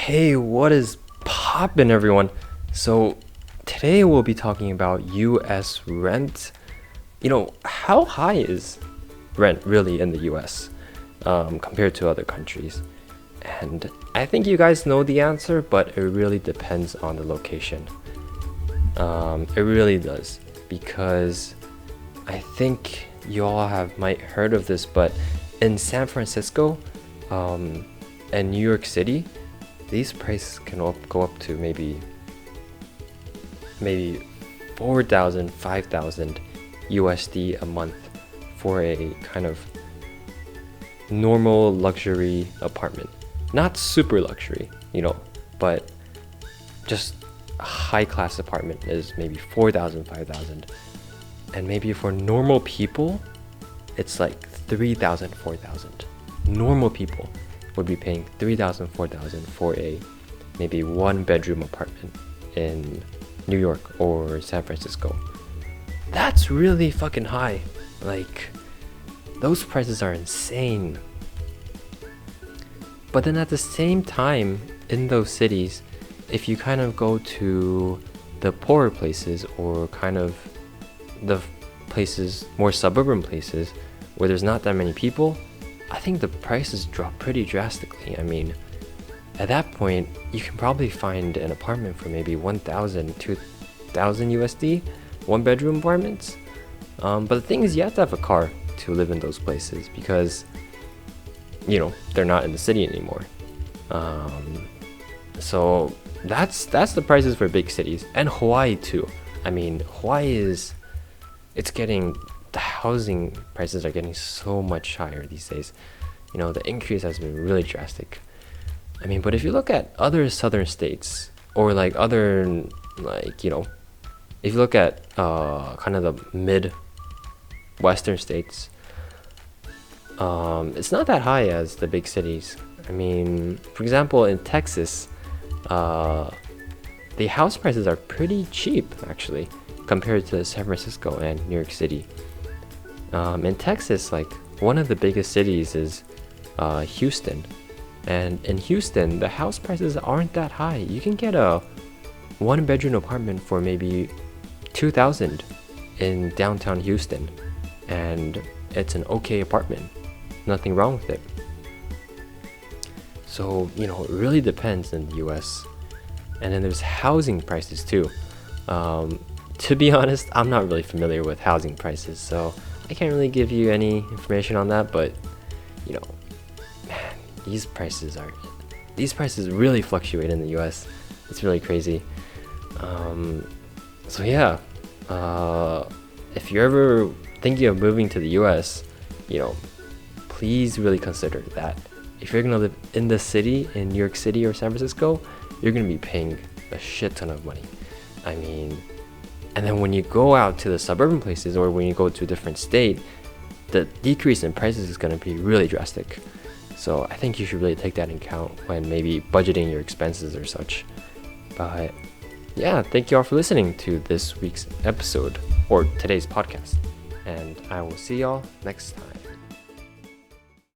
Hey, what is poppin', everyone? So today we'll be talking about US rent. How high is rent really in the US compared to other countries? And I think you guys know the answer, but it really depends on the location. It really does, because I think you all might heard of this, but in San Francisco and New York City, these prices can go up to maybe 4,000, 5,000 USD a month for a kind of normal luxury apartment. Not super luxury, but just a high-class apartment is maybe 4,000, 5,000. And maybe for normal people, it's like 3,000, 4,000. Normal people would be paying 3,000, 4,000 for a maybe one-bedroom apartment in New York or San Francisco. That's really fucking high. Like, those prices are insane. But then at the same time, in those cities, if you kind of go to the poorer places or kind of the places, more suburban places, where there's not that many people, I think the prices drop pretty drastically. I mean, at that point, you can probably find an apartment for maybe 1,000, 2,000 USD, one-bedroom apartments. But the thing is, you have to have a car to live in those places because, they're not in the city anymore. So that's the prices for big cities, and Hawaii too. I mean, the housing prices are getting so much higher these days. The increase has been really drastic. I mean, but if you look at other southern states, or if you look at kind of the mid-western states, it's not that high as the big cities. I mean, for example, in Texas, the house prices are pretty cheap, actually, compared to San Francisco and New York City. In Texas, one of the biggest cities is Houston. And in Houston, the house prices aren't that high. You can get a one-bedroom apartment for maybe 2,000 in downtown Houston. And it's an okay apartment. Nothing wrong with it. So, it really depends in the US. And then there's housing prices too. To be honest, I'm not really familiar with housing prices, so I can't really give you any information on that, but man, these prices really fluctuate in the US. It's really crazy. So yeah, if you're ever thinking of moving to the US, please really consider that. If you're gonna live in the city, in New York City or San Francisco, you're gonna be paying a shit ton of money. I mean, and then when you go out to the suburban places or when you go to a different state, the decrease in prices is going to be really drastic. So I think you should really take that into account when maybe budgeting your expenses or such. But yeah, thank you all for listening to this week's episode or today's podcast. And I will see y'all next time.